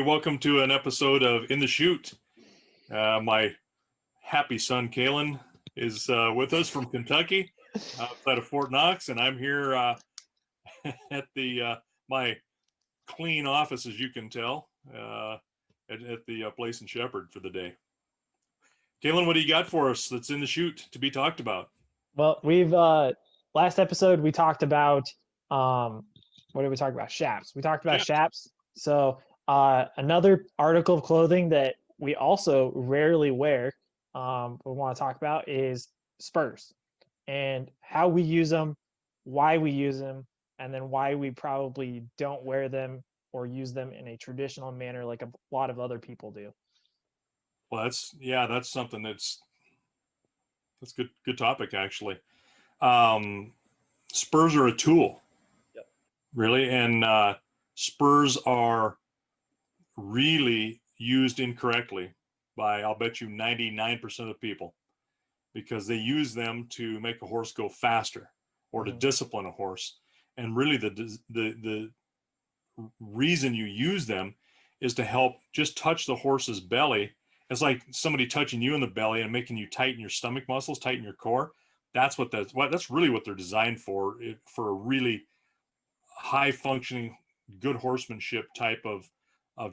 Welcome to an episode of In the Chute. My happy son, Kalen, is with us from Kentucky outside of Fort Knox, and I'm here at my clean office, as you can tell, at the place in Shepherd for the day. Kalen, what do you got for us that's in the chute to be talked about? Well, we've last episode we talked about what did we talk about? Shaps. We talked about Yeah. shaps. So another article of clothing that we also rarely wear, we want to talk about is Spurs and how we use them, why we use them, and then why we probably don't wear them or use them in a traditional manner like a lot of other people do. Well, that's something that's good topic actually. Um, Spurs are a tool, Yep. really, and Spurs are really used incorrectly by, I'll bet you, 99% of people, because they use them to make a horse go faster or to discipline a horse. And really the reason you use them is to help just touch the horse's belly. It's like somebody touching you in the belly and making you tighten your stomach muscles, tighten your core. That's really what they're designed for a really high functioning, good horsemanship type of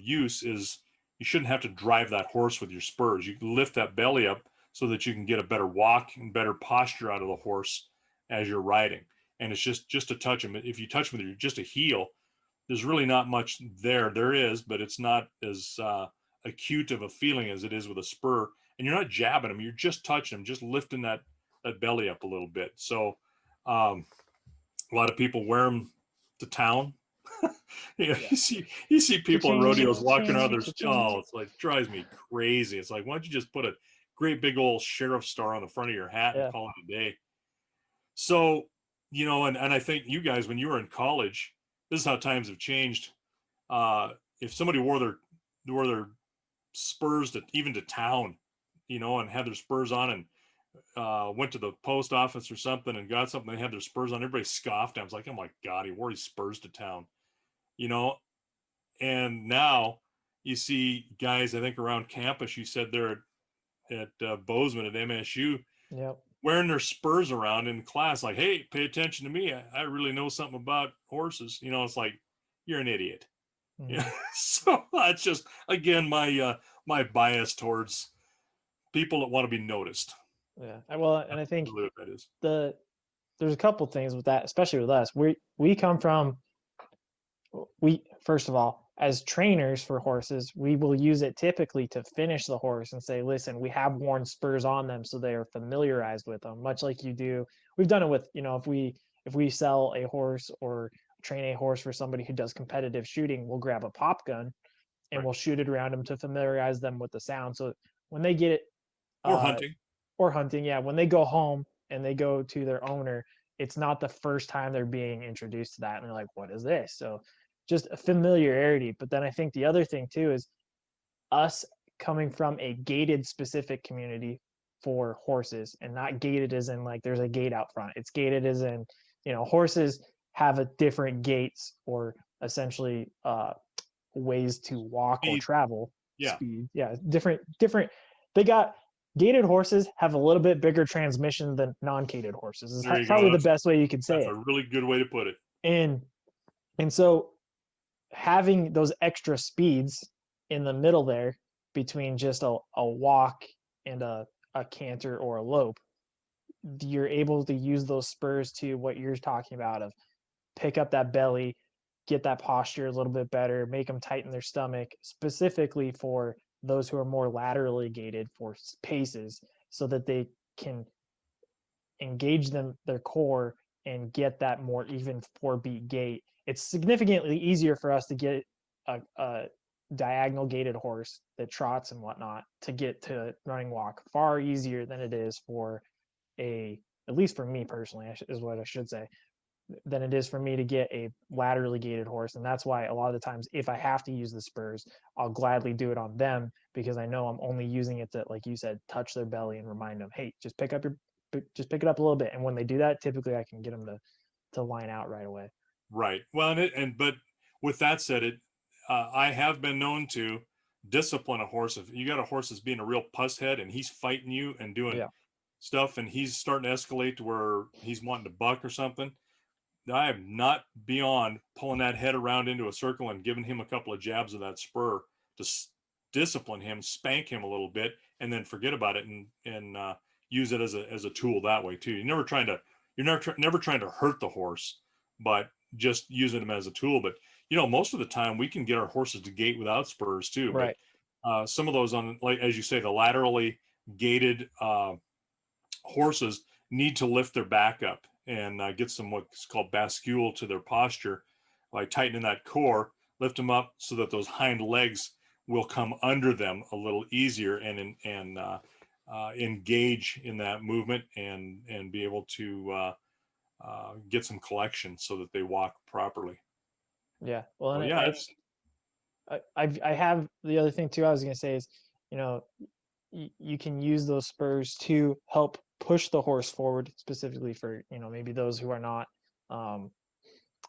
use. Is you shouldn't have to drive that horse with your spurs. You can lift that belly up so that you can get a better walk and better posture out of the horse as you're riding. And it's just to touch him. If you touch him with just a heel, there's really not much there. There is, but it's not as acute of a feeling as it is with a spur. And you're not jabbing him. You're just touching him, just lifting that belly up a little bit. So a lot of people wear them to town. Yeah. You see people at rodeos walking around their Cha-ching. it's like drives me crazy. It's like, why don't you just put a great big old sheriff star on the front of your hat and Yeah. call it a day? So, and I think you guys, when you were in college, this is how times have changed. If somebody wore their spurs to even to town, and had their spurs on and went to the post office or something and got something, they had their spurs on, everybody scoffed. I was like, oh my God, he wore his spurs to town, you know? And now you see guys, I think around campus, you said they're at Bozeman at MSU, Yep. wearing their spurs around in class, like, hey, pay attention to me. I really know something about horses. It's like, you're an idiot. Yeah. Mm-hmm. So that's just, again, my bias towards people that want to be noticed. Yeah. Well, and I That's think really what that is. there's a couple things with that, especially with us. We come from first of all, as trainers for horses, we will use it typically to finish the horse and say, listen, we have worn spurs on them so they are familiarized with them, much like you do. We've done it with, if we sell a horse or train a horse for somebody who does competitive shooting, we'll grab a pop gun and Right. we'll shoot it around them to familiarize them with the sound. So when they get it, Or uh, hunting. or hunting, yeah, when they go home and they go to their owner, it's not the first time they're being introduced to that and they're like, what is this? So just a familiarity. But then I think the other thing too is us coming from a gated specific community for horses, and not gated as in like there's a gate out front. It's gated as in, horses have a different gaits or essentially ways to walk or Speed. travel. Yeah. Speed, yeah, different. They got gated horses have a little bit bigger transmission than non-gated horses. Is There you go. probably the best way you could say That's it. a really good way to put it. And so having those extra speeds in the middle there between just a walk and a canter or a lope, you're able to use those spurs to what you're talking about of pick up that belly, get that posture a little bit better, make them tighten their stomach, specifically for those who are more laterally gated for paces, so that they can engage their core and get that more even 4 beat gait. It's significantly easier for us to get a diagonal gated horse that trots and whatnot to get to running walk far easier than it is for at least for me personally, is what I should say, than it is for me to get a laterally gated horse. And that's why a lot of the times, if I have to use the spurs, I'll gladly do it on them, because I know I'm only using it to, like you said, touch their belly and remind them, hey, just pick it up a little bit. And when they do that, typically I can get them to line out right away. Right. Well, but with that said, I have been known to discipline a horse. If you got a horse that's being a real puss head and he's fighting you and doing Yeah. stuff and he's starting to escalate to where he's wanting to buck or something, I am not beyond pulling that head around into a circle and giving him a couple of jabs of that spur to discipline him, spank him a little bit, and then forget about it and use it as a tool that way too. You're never trying to hurt the horse, but just using them as a tool. But most of the time we can get our horses to gait without spurs too. But Right. some of those on, like as you say, the laterally gaited horses need to lift their back up and get some what's called bascule to their posture by tightening that core, lift them up so that those hind legs will come under them a little easier and engage in that movement and be able to get some collection so that they walk properly. Yeah. Well, Well, and yeah, it's I have the other thing too. I was gonna say is, you know, you can use those spurs to help push the horse forward, specifically for maybe those who are not um,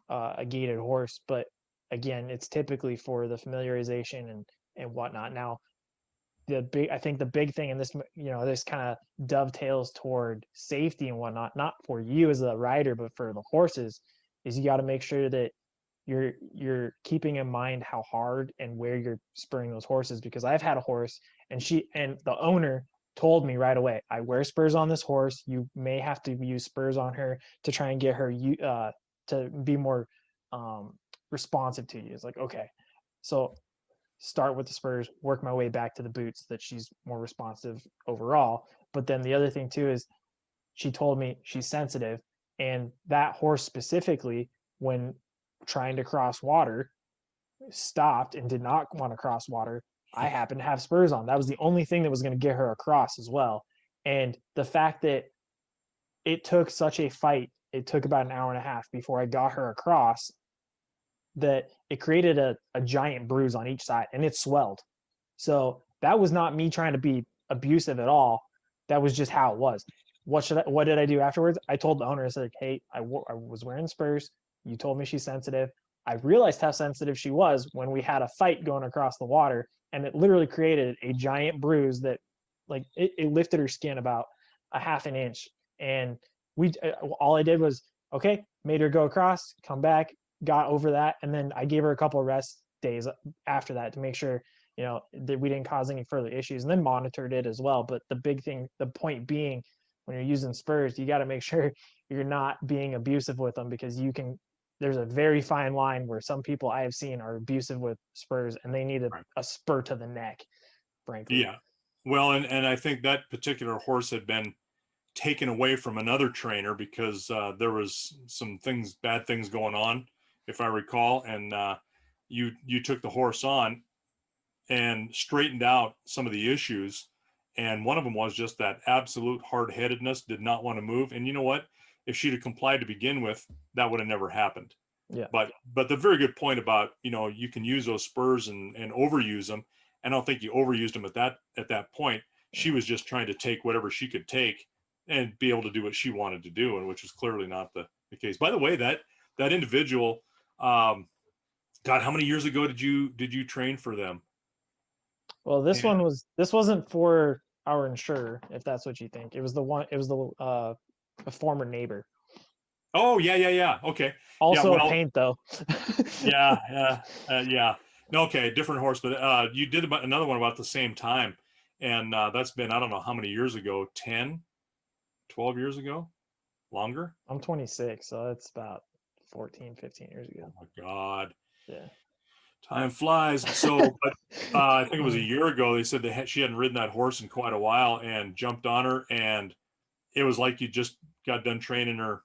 a gaited horse. But again, it's typically for the familiarization and whatnot. Now, I think the big thing in this, this kind of dovetails toward safety and whatnot, not for you as a rider, but for the horses, is you got to make sure that you're keeping in mind how hard and where you're spurring those horses, because I've had a horse and the owner told me right away, I wear spurs on this horse. You may have to use spurs on her to try and get her to be more responsive to you. It's like, okay, so start with the spurs, work my way back to the boots so that she's more responsive overall. But then the other thing too is she told me she's sensitive, and that horse specifically, when trying to cross water, stopped and did not want to cross water. I happened to have spurs on. That was the only thing that was going to get her across as well. And the fact that it took such a fight, it took about an hour and a half before I got her across, that it created a giant bruise on each side and it swelled. So that was not me trying to be abusive at all. That was just how it was. What did I do afterwards? I told the owner, I said, hey, I was wearing spurs. You told me she's sensitive. I realized how sensitive she was when we had a fight going across the water, and it literally created a giant bruise that, like, it lifted her skin about a half an inch. And all I did was, okay, made her go across, come back, got over that, and then I gave her a couple of rest days after that to make sure that we didn't cause any further issues, and then monitored it as well. But the point being, when you're using spurs, you got to make sure you're not being abusive with them, because there's a very fine line where some people I have seen are abusive with spurs and they need right. a spur to the neck, frankly. Yeah. Well, and I think that particular horse had been taken away from another trainer because there was some bad things going on, if I recall, and you took the horse on and straightened out some of the issues, and one of them was just that absolute hard-headedness, did not want to move. And you know what? If she'd have complied to begin with, that would have never happened. Yeah. But the very good point about you can use those spurs and overuse them. I don't think you overused them at that point. She was just trying to take whatever she could take and be able to do what she wanted to do, and which was clearly not the case. By the way, that individual, God, how many years ago did you train for them? Well, this And, wasn't for our insurer, if that's what you think. It was a former neighbor. oh yeah. Okay. Yeah. Also a Well, paint though. yeah. No, okay, different horse, but you did about another one about the same time, and that's been, I don't know how many years ago, 10, 12 years ago, longer. I'm 26, so that's about 14, 15 years Oh ago. my God, Yeah. time flies. So, but I think it was a year ago. They said she hadn't ridden that horse in quite a while and jumped on her, and it was like you just got done training her,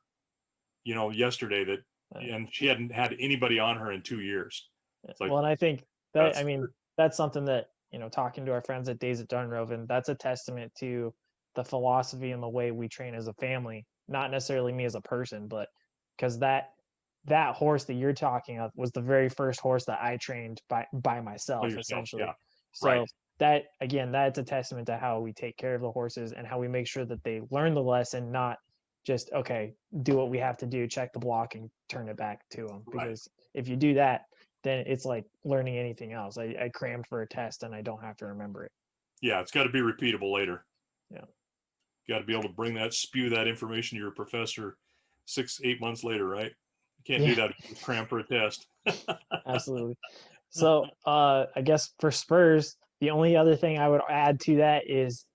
yesterday. And she hadn't had anybody on her in 2 years. It's like Well, and I think that, I that's mean, that's something that, talking to our friends at Days at Dunroven, that's a testament to the philosophy and the way we train as a family, not necessarily me as a person, but because that horse that you're talking of was the very first horse that I trained by by myself, yourself. essentially. Yeah, right. So that, again, that's a testament to how we take care of the horses and how we make sure that they learn the lesson, not just, okay, do what we have to do, check the block and turn it back to them. Right. Because if you do that, then it's like learning anything else. I crammed for a test and I don't have to remember it. Yeah, it's got to be repeatable later. Yeah. Got to be able to bring that, spew that information to your professor 6, 8 months later, right? You can't do Yeah, that with cram for a test. absolutely. So I guess for Spurs, the only other thing I would add to that is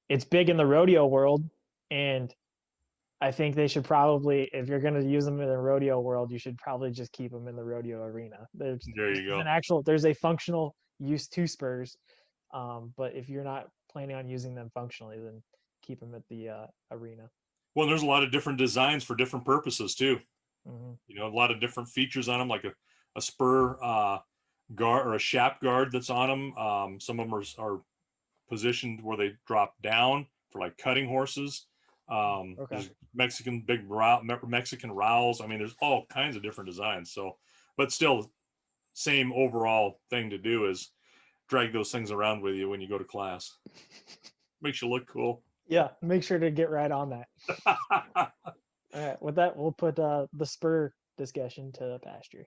it's big in the rodeo world, and I think they should probably, if you're going to use them in the rodeo world, you should probably just keep them in the rodeo arena. There you go. There's a functional use to Spurs, but if you're not planning on using them functionally, then keep them at the arena. Well, there's a lot of different designs for different purposes too. Mm-hmm. You know, a lot of different features on them, like a spur guard or a shaft guard that's on them. Some of them are positioned where they drop down for like cutting horses. Okay. There's Mexican Mexican rowels. I mean, there's all kinds of different designs. So, but still, same overall thing to do is drag those things around with you when you go to class. Makes you look cool. Yeah, make sure to get right on that. All right, with that, we'll put the spur discussion to the pasture.